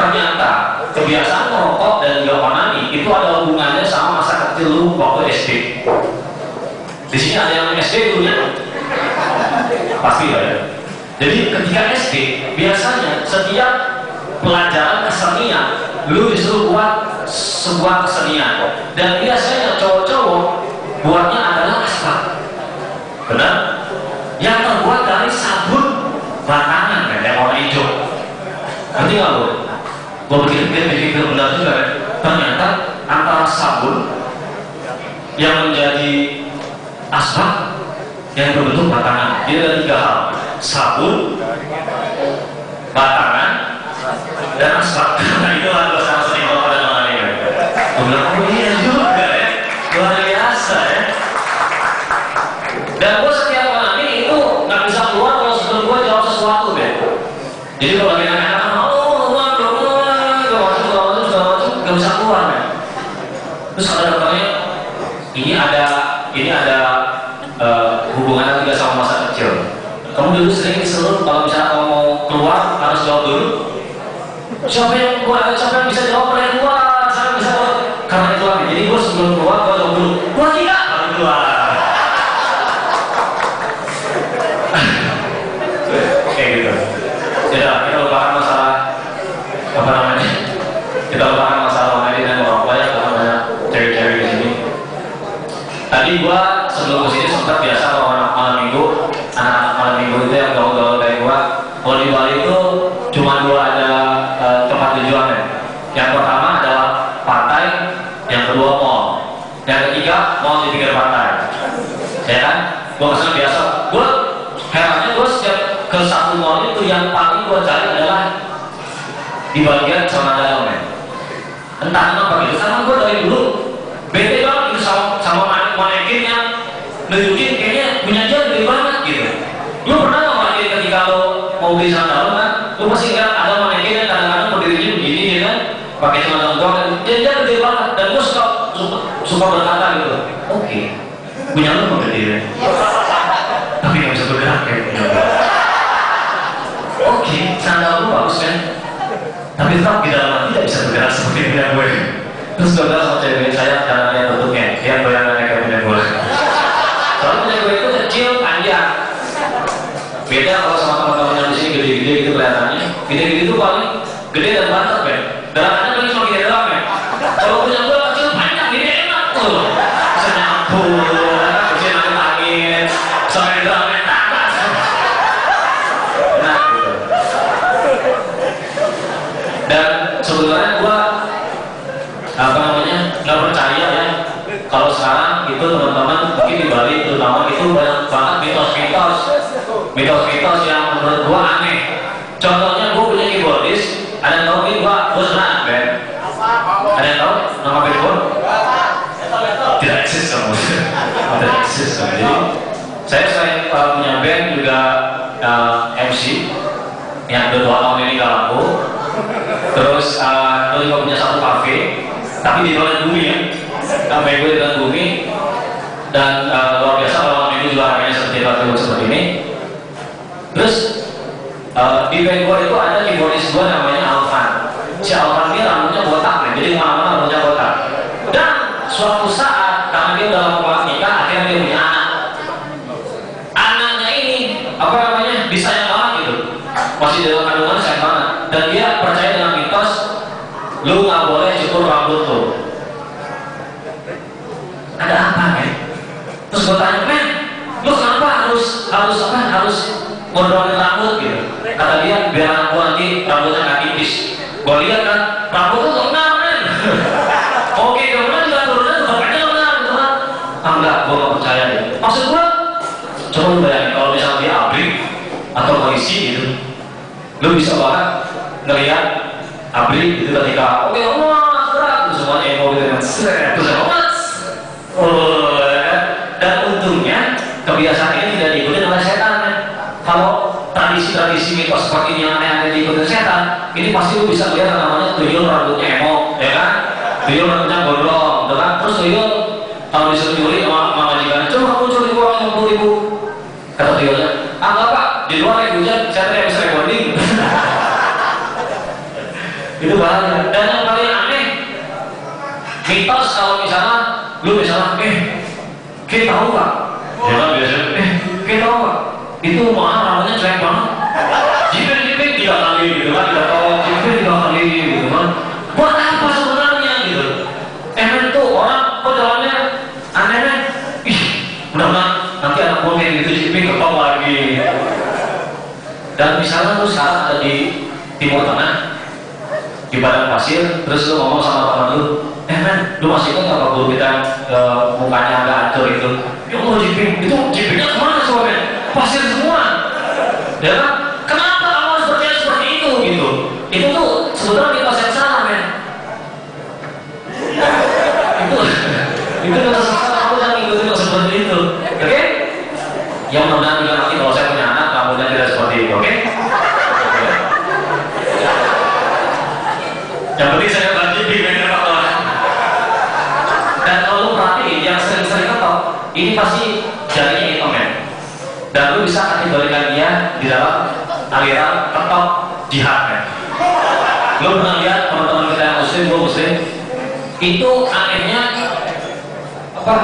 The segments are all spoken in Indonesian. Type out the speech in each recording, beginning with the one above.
ternyata kebiasaan merokok dan juga onani itu ada hubungannya sama masa kecil lu waktu SD. Di sini ada yang SD dulunya? Pasti ya. Jadi ketika SD biasanya setiap pelajaran kesenian lu disuruh buat sebuah kesenian, dan biasanya cowok-cowok buatnya adalah asbak, benar? Yang terbuat dari sabun batangan yang warna hijau. Nanti kalau gue pikir benar juga ya. Ternyata antara sabun yang menjadi asbak yang berbentuk batangan, dia ada 3 hal: sabun, batangan, dan asbak. Nah itu lah sama sering kalau pada malam ini. Gue bilang, oh iya juga ya, luar biasa ya. Dan gue setiap malam ini itu nggak bisa keluar kalau sebelum gue jawab sesuatu deh. Jadi kalau lagi nanya-nanya, oh waduh, nggak bisa keluar ya. Terus ada dokternya, ini ada hubungannya juga sama masa kecil. Kamu dulu sering disuruh kalau misalnya kamu mau keluar harus jawab dulu. Siapa yang bisa jawab oleh keluar? Saya bisa jawab. Karena itu lagi. Jadi gue sebelum keluar gue jawab dulu. Keluar tidak? Baru keluar. Oke gitu. Ya kita lupakan masalah apa namanya? Kita lupakan masalah wanita dan merokok ya, karena banyak cewek-cewek di sini. Tadi gue sebelum kesini sempat biasa kalau malam minggu, anak-anak malam minggu itu yang gaul-gaul kayak gue. Kalau di Bali itu cuma 2 ada tempat tujuannya. Yang pertama adalah pantai, yang kedua mall, yang ketiga mall di pinggir pantai. Ya kan? Gue kesana biasa. Gue herannya gue setiap ke satu mall itu yang paling gue cari adalah di bagian celana dalamnya. Entah kenapa gitu. Karena gue dari dulu bete banget itu sama manekin yang nunjukin kayaknya punya dia lebih banget gitu. Lu pernah nggak manekin ketika lo mau beli celana dalam kan? Lu pasti ingat ada manekin yang kadang-kadang berdirinya begini ya kan? Pakai celana dalam doang dan dia lebih banget. Dan gue suka berkata gitu. Oke, punya lu mau berdiri, tapi nggak bisa bergerak kayak punya gue. Oke, celana dalam lu bagus kan? Tapi tetap di dalam tidak bisa bergerak seperti punya gue. Terus gue bilang sama cewek saya jangan lihat bentuknya, lihat bayangannya kayak punya gue. Soalnya punya gue itu kecil, panjang. Beda kalau sama teman-teman yang di sini gede-gede gitu kelihatannya. Gede-gede itu paling gede dan mantap ya. Gerakannya paling cuma gede doang ya. Kalau punya gue kecil, panjang, gede enak tuh. Bisa nyampur, bisa nangkep angin, sampai geraknya tangan. Enak gitu. Dan sebetulnya gue nggak percaya ya kalau sekarang itu teman-teman mungkin di Bali terutama itu banyak banget mitos-mitos yang menurut gua aneh. Contohnya gua punya keyboardis, ada yang tahu ini gua senang band. Ada yang tahu nama band gua? Tidak eksis kamu. Tidak eksis. Jadi saya selain punya band juga MC yang udah 2 tahun ini gak laku. Terus gue juga punya satu cafe, tapi di bawah bumi ya. Cafe gue di bawah bumi. Dan luar biasa kalau malam itu juga harganya seperti ini. Terus di band gue itu ada keyboardis gue namanya Alvan. Si Alvan ini rambutnya botak nih, jadi mana-mana rambutnya botak. Dan suatu saat karena dia udah lama nikah, akhirnya dia punya anak. Anaknya ini apa namanya disayang banget gitu, masih dalam kandungan sayang banget. Dan dia percaya dengan mitos, lu nggak boleh cukur rambut lu. Ada apa nih? Terus gue tanya, men, lu kenapa harus gondrongin rambut gitu? Kata dia, biar anak gue nanti rambutnya nggak tipis. Gue lihat kan, rambut tuh benar, men. Oke, kemudian juga turunnya tuh bapaknya benar gitu kan? Enggak, gue nggak percaya deh. Maksud gue, coba lu bayangin kalau misalnya dia abrik atau polisi gitu, lu bisa banget ngelihat abrik gitu ketika, oke, gerak, semuanya emo gitu kan, terus dan untungnya kebiasaan ini tidak diikuti oleh setan kan? Kalau tradisi-tradisi mitos seperti ini yang aneh-aneh diikuti setan, ini pasti lu bisa lihat namanya tuyul rambutnya emo, ya kan? Tuyul rambutnya gondrong, ya kan? Terus tuyul kalau disuruh nyuri sama majikan, coba muncul di uang 50.000. Kata tuyulnya, enggak pak, di luar lagi hujan, saya tidak bisa rebonding. Itu bahaya. Dan yang paling aneh, mitos kalau misalnya lu misalnya, kita tahu nggak? Ya kan biasanya, kita tahu nggak? Itu mahal namanya jelek banget. Jipin 3 kali gitu kan, tidak tahu jipin 3 kali gitu kan. Buat apa sebenarnya gitu? Men tuh orang kok jalannya aneh-aneh. Mudah-mudahan nanti anak gue kayak gitu jipin ke bawah lagi. Dan misalnya lu sekarang ada di Timur Tengah, di padang pasir, terus lu ngomong sama teman lu, men, lu masih ingat nggak guru kita mukanya agak hancur itu? Ya Allah, itu jipinnya kemana soalnya? Pasir semua. Ya kan? Kenapa kamu harus percaya seperti itu gitu? Itu tuh sebenarnya mitos yang salah, men. Itu mitos yang salah, kamu jangan ikutin seperti itu, oke? Yang mudah-mudahan juga nanti kalau saya punya anak, kamu tidak seperti itu, oke? Yang penting saya bagi di media faktor. Dan kalau lu perhatiin yang sering-sering ketok, ini pasti jarinya hitam, men. Dan lu bisa kategorikan dia di dalam aliran ketok jihad, men. Lu pernah lihat teman-teman kita yang muslim, gua muslim, itu anehnya apa?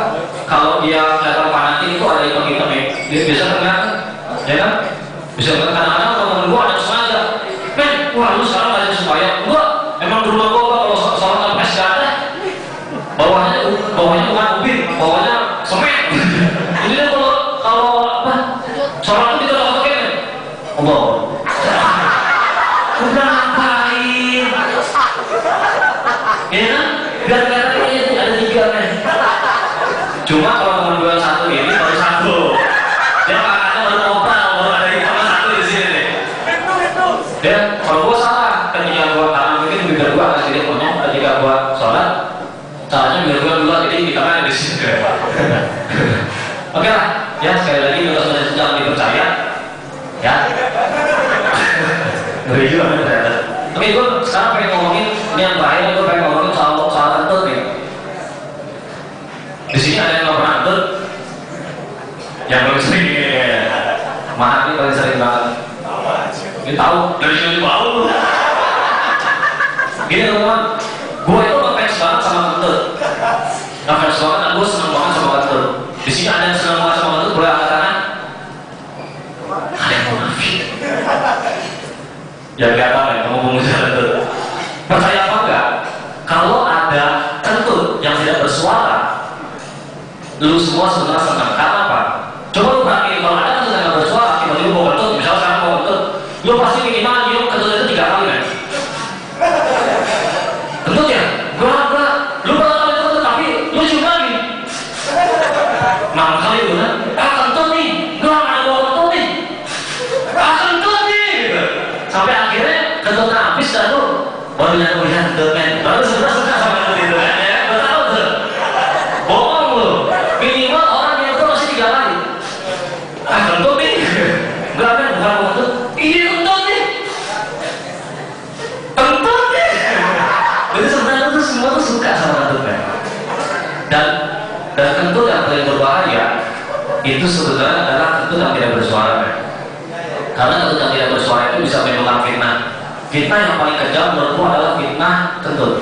Kalau dia kelihatan fanatik itu ada hitam-hitam, ya. Dia biasa kelihatan, ya kan? Bisa kadang-kadang teman-teman gua ada sengaja, men, wah lu sekarang ada supaya gua emang di rumah gua kalau sholat sampai sekarang bawahnya bukan ubin, bawahnya semen. Jadi kalau apa sholat itu tidak pakai, Allah. Udah ngapain? Ya kan? Biar kelihatannya itu ada 3, men. Cuma kalau teman gue yang satu ini baru 1. Dia kakaknya baru ngobrol, baru ada yang cuma 1 di sini nih. Dia kalau gue salah, ketika gue karena mungkin bibir gue agak sedikit konyol ketika gue sholat, caranya bibir gue dulu jadi di tengah di sini. Oke lah, ya sekali lagi kita sudah jangan dipercaya, ya. Ngeri juga kan ternyata. Oke, gue sekarang pengen ngomongin ini yang bahaya, gue pengen ngomongin soal kentut nih. Di sini ada yang nggak pernah kentut? Yang paling sering, Mahat ini paling sering banget. Ini tahu, dari sini tahu. Gini teman-teman, gue itu ngefans banget sama kentut. Ngefans banget, dan gue seneng banget sama kentut. Di sini ada yang seneng banget sama kentut, boleh angkat tangan? Ada yang munafik. Ya kelihatan ya, kamu pengusaha kentut. Percaya apa enggak? Kalau ada kentut yang tidak bersuara, lu semua sebenarnya senang. Karena apa? Coba lu perhatiin, kalau ada kentut yang tidak bersuara, tiba-tiba bawa kentut, misalnya sekarang bawa kentut, lu pasti minimal nyium kentut itu 3 kali, kan? Kentut ya? Enggak. Lu bakal kali kentut, tapi lu cium lagi. 6 kali lu kan? Kentut nih, enggak ada bawa kentut nih. Kentut nih, gitu. Sampai akhirnya kentutnya habis dan lu baru lihat kentut, men. Baru sebenarnya suka sama kentut itu, kan? Ya, gue tahu tuh. Bohong lu. Minimal orang yang itu masih 3 kali. Kentut nih. Enggak, men, bukan kentut. Iya, kentut nih. Kentut nih. Jadi sebenarnya tuh semua tuh suka sama kentut, men. Dan kentut yang paling berbahaya itu sebenarnya adalah kentut yang tidak bersuara, men. Karena kentut yang tidak bersuara itu bisa menimbulkan fitnah. Fitnah yang paling kejam menurutku adalah fitnah kentut.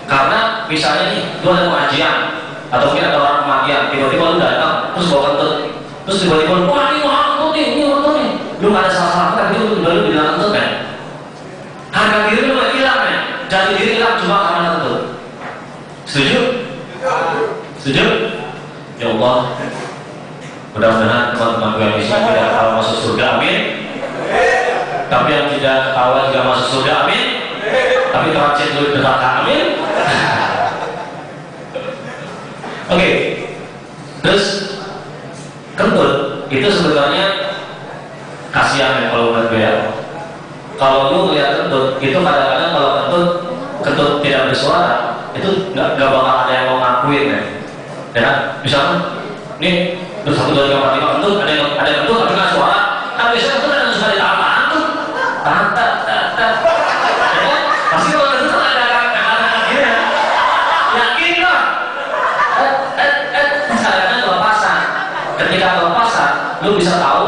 Karena misalnya nih, lu ada pengajian atau mungkin ada orang kematian, tiba-tiba lu datang terus bawa kentut, terus tiba-tiba lu, wah ini mahal kentut nih, lu gak ada salah-salah kan, itu lu bilang kentut, kan? Harga diri lu gak hilang, kan? Jati diri hilang cuma karena kentut. Setuju? Setuju? Ya Allah, mudah-mudahan teman-teman gue yang di sini tidak ketawa masuk surga, amin. Tapi yang tidak ketawa juga masuk surga, amin. Tapi transit dulu neraka, amin. Oke. Terus kentut itu sebenarnya kasihan ya kalau menurut gue ya. Kalau lu lihat kentut itu kadang-kadang kalau kentut tidak bersuara itu nggak bakal ada yang mau ngakuin ya. Ya, misalnya nih terus 1, 2, 3, 4, 5 kentut, ada kentut tapi nggak suara. Kan biasanya kentut ada suara di tangan tuh, tahan. Pasti kalau kentut ada akhirnya yakin lah. Misalnya kelepasan, ketika kelepasan, lu bisa tahu